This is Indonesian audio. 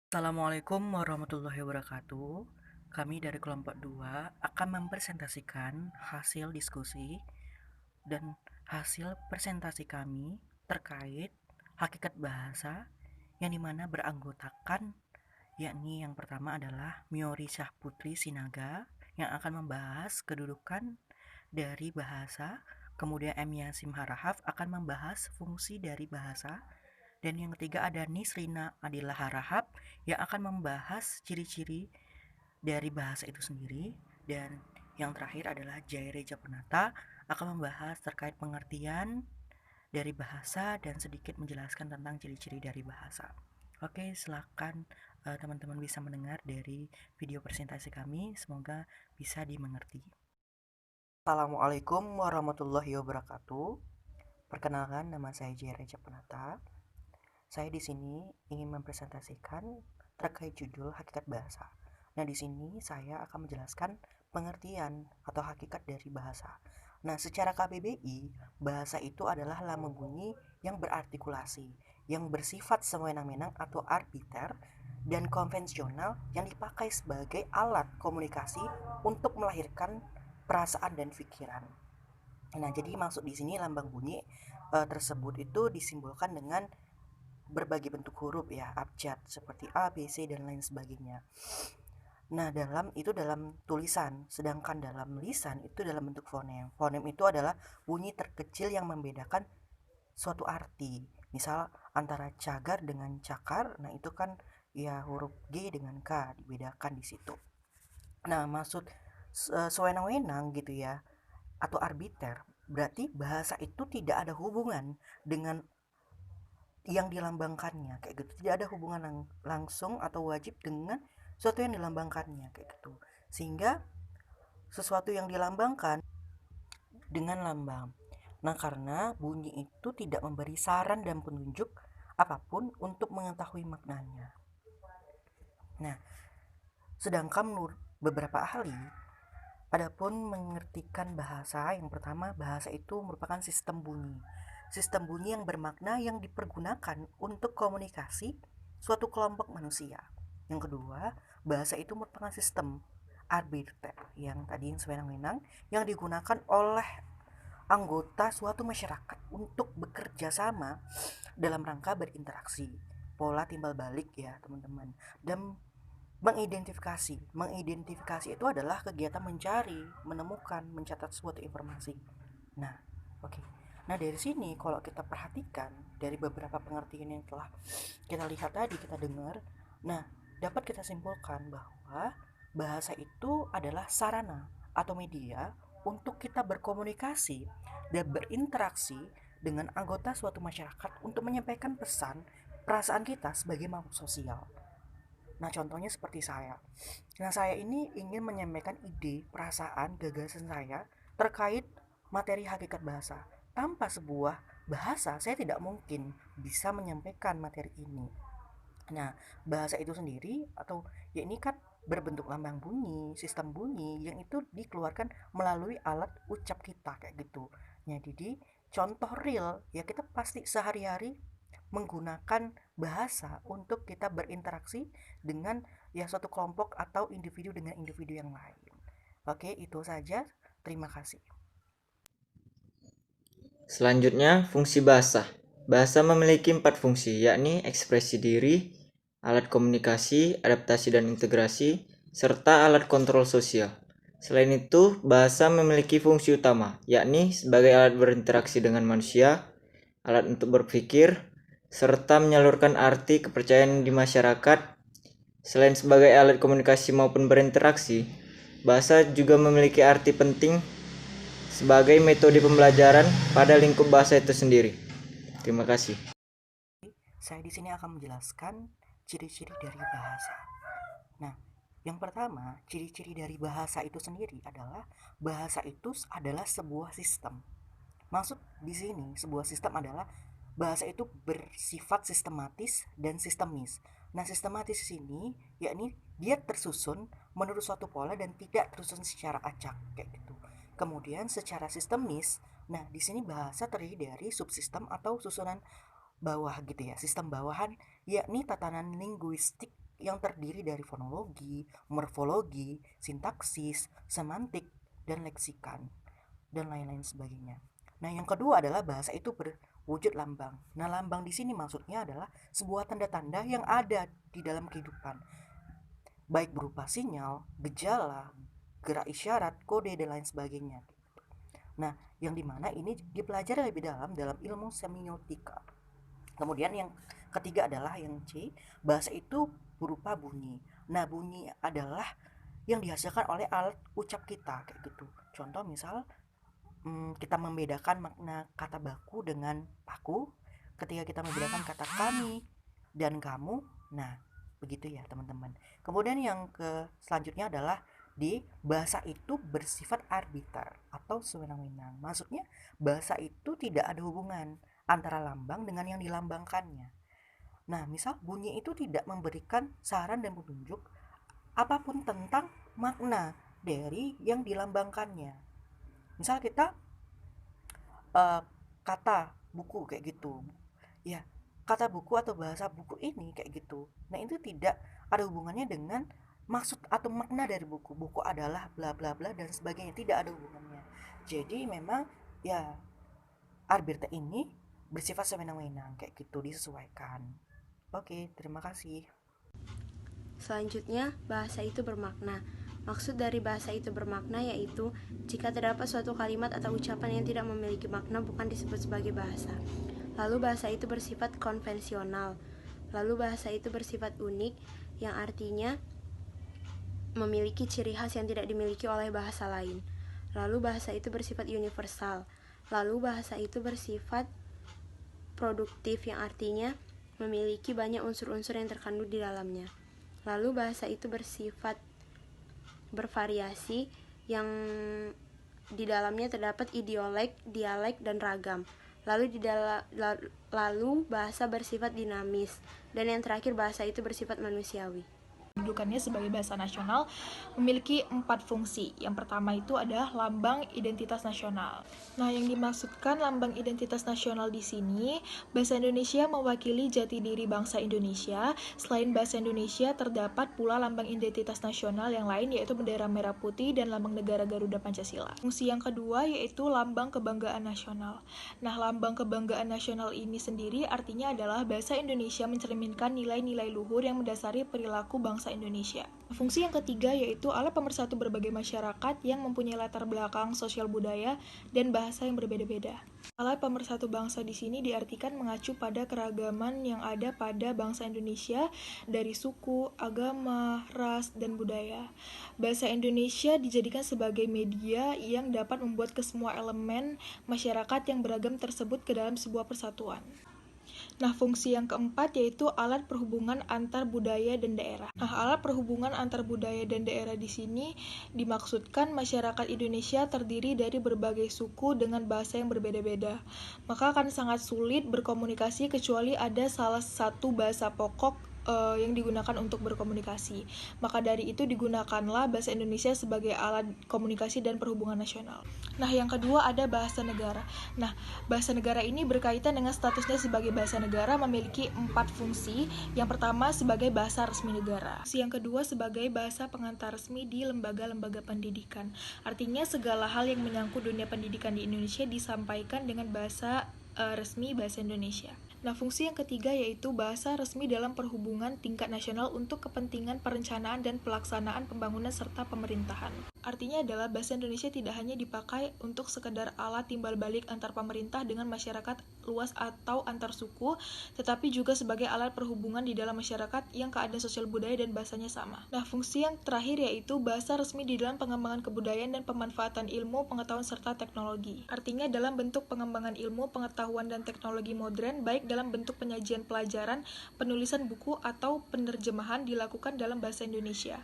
Assalamualaikum warahmatullahi wabarakatuh. Kami dari kelompok 2 akan mempresentasikan hasil diskusi dan hasil presentasi kami terkait hakikat bahasa yang dimana beranggotakan yakni yang pertama adalah Miori Syahputri Sinaga yang akan membahas kedudukan dari bahasa, kemudian M. Yasim Harahap akan membahas fungsi dari bahasa, dan yang ketiga ada Nisrina Adila Harahap yang akan membahas ciri-ciri dari bahasa itu sendiri. Dan yang terakhir adalah Jaire Japanata akan membahas terkait pengertian dari bahasa dan sedikit menjelaskan tentang ciri-ciri dari bahasa. Oke, silakan teman-teman bisa mendengar dari video presentasi kami. Semoga bisa dimengerti. Assalamualaikum warahmatullahi wabarakatuh. Perkenalkan, nama saya Jaire Japanata. Saya di sini ingin mempresentasikan terkait judul hakikat bahasa. Nah, di sini saya akan menjelaskan pengertian atau hakikat dari bahasa. Nah, secara KBBI, bahasa itu adalah lambang bunyi yang berartikulasi, yang bersifat sewenang-wenang atau arbiter dan konvensional yang dipakai sebagai alat komunikasi untuk melahirkan perasaan dan pikiran. Nah, jadi maksud di sini lambang bunyi tersebut itu disimbolkan dengan berbagai bentuk huruf ya, abjad seperti A, B, C dan lain sebagainya. Nah, dalam tulisan, sedangkan dalam lisan itu dalam bentuk fonem. Fonem itu adalah bunyi terkecil yang membedakan suatu arti. Misal antara cagar dengan cakar, nah itu kan ya huruf G dengan K dibedakan di situ. Nah, maksud sewenang-wenang gitu ya atau arbiter, berarti bahasa itu tidak ada hubungan dengan yang dilambangkannya kayak gitu, tidak ada hubungan langsung atau wajib dengan sesuatu yang dilambangkannya kayak gitu, sehingga sesuatu yang dilambangkan dengan lambang. Nah, karena bunyi itu tidak memberi saran dan penunjuk apapun untuk mengetahui maknanya. Nah, sedangkan menurut beberapa ahli, adapun mengertikan bahasa, yang pertama, bahasa itu merupakan sistem bunyi. Sistem bunyi yang bermakna yang dipergunakan untuk komunikasi suatu kelompok manusia. Yang kedua, bahasa itu merupakan sistem arbiter yang tadi yang sewenang-wenang yang digunakan oleh anggota suatu masyarakat untuk bekerja sama dalam rangka berinteraksi. Pola timbal balik ya, teman-teman. Dan mengidentifikasi itu adalah kegiatan mencari, menemukan, mencatat suatu informasi. Nah, oke. Nah, dari sini kalau kita perhatikan dari beberapa pengertian yang telah kita lihat tadi, kita dengar, nah, dapat kita simpulkan bahwa bahasa itu adalah sarana atau media untuk kita berkomunikasi dan berinteraksi dengan anggota suatu masyarakat untuk menyampaikan pesan, perasaan kita sebagai makhluk sosial. Nah, contohnya seperti saya. Nah, saya ini ingin menyampaikan ide, perasaan, gagasan saya terkait materi hakikat bahasa. Tanpa sebuah bahasa, saya tidak mungkin bisa menyampaikan materi ini. Nah, bahasa itu sendiri atau ya ini kan berbentuk lambang bunyi, sistem bunyi yang itu dikeluarkan melalui alat ucap kita kayak gitu. Nah, jadi contoh real ya kita pasti sehari-hari menggunakan bahasa untuk kita berinteraksi dengan ya suatu kelompok atau individu dengan individu yang lain. Oke, itu saja. Terima kasih. Selanjutnya, fungsi bahasa. Bahasa memiliki 4 fungsi, yakni ekspresi diri, alat komunikasi, adaptasi dan integrasi, serta alat kontrol sosial. Selain itu, bahasa memiliki fungsi utama, yakni sebagai alat berinteraksi dengan manusia, alat untuk berpikir, serta menyalurkan arti kepercayaan di masyarakat. Selain sebagai alat komunikasi maupun berinteraksi, bahasa juga memiliki arti penting sebagai metode pembelajaran pada lingkup bahasa itu sendiri. Terima kasih. Saya di sini akan menjelaskan ciri-ciri dari bahasa. Nah, yang pertama, ciri-ciri dari bahasa itu sendiri adalah bahasa itu adalah sebuah sistem. Maksud di sini sebuah sistem adalah bahasa itu bersifat sistematis dan sistemis. Nah, sistematis di sini yakni dia tersusun menurut suatu pola dan tidak tersusun secara acak kayak gitu. Kemudian secara sistemis, nah di sini bahasa terdiri dari subsistem atau susunan bawah gitu ya, sistem bawahan yakni tatanan linguistik yang terdiri dari fonologi, morfologi, sintaksis, semantik, dan leksikan, dan lain-lain sebagainya. Nah, yang kedua adalah bahasa itu berwujud lambang. Nah, lambang di sini maksudnya adalah sebuah tanda-tanda yang ada di dalam kehidupan, baik berupa sinyal, gejala, gerak isyarat, kode, dan lain sebagainya. Nah, yang dimana ini dipelajari lebih dalam ilmu semiotika. Kemudian yang ketiga adalah yang C, bahasa itu berupa bunyi. Nah, bunyi adalah yang dihasilkan oleh alat ucap kita kayak gitu. Contoh misal kita membedakan makna kata baku dengan paku, ketika kita membedakan kata kami dan kamu. Nah, begitu ya teman-teman. Kemudian yang selanjutnya adalah di bahasa itu bersifat arbiter atau sewenang-wenang. Maksudnya bahasa itu tidak ada hubungan antara lambang dengan yang dilambangkannya. Nah, misal bunyi itu tidak memberikan saran dan petunjuk apapun tentang makna dari yang dilambangkannya. Misal kita kata buku kayak gitu, ya kata buku atau bahasa buku ini kayak gitu. Nah, itu tidak ada hubungannya dengan maksud atau makna dari buku. Buku adalah bla bla bla dan sebagainya, tidak ada hubungannya. Jadi memang ya arbiter ini bersifat sewenang-wenang kayak gitu, disesuaikan. Oke, terima kasih. Selanjutnya, bahasa itu bermakna. Maksud dari bahasa itu bermakna yaitu jika terdapat suatu kalimat atau ucapan yang tidak memiliki makna bukan disebut sebagai bahasa. Lalu bahasa itu bersifat konvensional. Lalu bahasa itu bersifat unik, yang artinya memiliki ciri khas yang tidak dimiliki oleh bahasa lain. Lalu bahasa itu bersifat universal. Lalu bahasa itu bersifat produktif, yang artinya memiliki banyak unsur-unsur yang terkandung di dalamnya. Lalu bahasa itu bersifat bervariasi, yang di dalamnya terdapat idiolek, dialek, dan ragam. Lalu bahasa bersifat dinamis, dan yang terakhir bahasa itu bersifat manusiawi. Kedudukannya sebagai bahasa nasional memiliki 4 fungsi. Yang pertama itu adalah lambang identitas nasional. Nah, yang dimaksudkan lambang identitas nasional di sini, bahasa Indonesia mewakili jati diri bangsa Indonesia. Selain bahasa Indonesia, terdapat pula lambang identitas nasional yang lain, yaitu bendera merah putih dan lambang negara Garuda Pancasila. Fungsi yang kedua yaitu lambang kebanggaan nasional. Nah, lambang kebanggaan nasional ini sendiri artinya adalah bahasa Indonesia mencerminkan nilai-nilai luhur yang mendasari perilaku bangsa Indonesia. Fungsi yang ketiga yaitu alat pemersatu berbagai masyarakat yang mempunyai latar belakang sosial budaya dan bahasa yang berbeda-beda. Alat pemersatu bangsa di sini diartikan mengacu pada keragaman yang ada pada bangsa Indonesia dari suku, agama, ras, dan budaya. Bahasa Indonesia dijadikan sebagai media yang dapat membuat kesemua elemen masyarakat yang beragam tersebut ke dalam sebuah persatuan. Nah, fungsi yang keempat yaitu alat perhubungan antar budaya dan daerah. Nah, alat perhubungan antar budaya dan daerah di sini dimaksudkan masyarakat Indonesia terdiri dari berbagai suku dengan bahasa yang berbeda-beda. Maka akan sangat sulit berkomunikasi kecuali ada salah satu bahasa pokok yang digunakan untuk berkomunikasi. Maka dari itu digunakanlah bahasa Indonesia sebagai alat komunikasi dan perhubungan nasional. Nah, yang kedua ada bahasa negara. Nah, bahasa negara ini berkaitan dengan statusnya sebagai bahasa negara, memiliki 4 fungsi. Yang pertama sebagai bahasa resmi negara. Fungsi yang kedua sebagai bahasa pengantar resmi di lembaga-lembaga pendidikan. Artinya segala hal yang menyangkut dunia pendidikan di Indonesia disampaikan dengan bahasa resmi bahasa Indonesia. Nah, fungsi yang ketiga yaitu bahasa resmi dalam perhubungan tingkat nasional untuk kepentingan perencanaan dan pelaksanaan pembangunan serta pemerintahan. Artinya adalah bahasa Indonesia tidak hanya dipakai untuk sekedar alat timbal balik antar pemerintah dengan masyarakat luas atau antar suku, tetapi juga sebagai alat perhubungan di dalam masyarakat yang keadaan sosial budaya dan bahasanya sama. Nah, fungsi yang terakhir yaitu bahasa resmi di dalam pengembangan kebudayaan dan pemanfaatan ilmu, pengetahuan, serta teknologi. Artinya dalam bentuk pengembangan ilmu, pengetahuan, dan teknologi modern, baik dalam bentuk penyajian pelajaran, penulisan buku, atau penerjemahan dilakukan dalam bahasa Indonesia.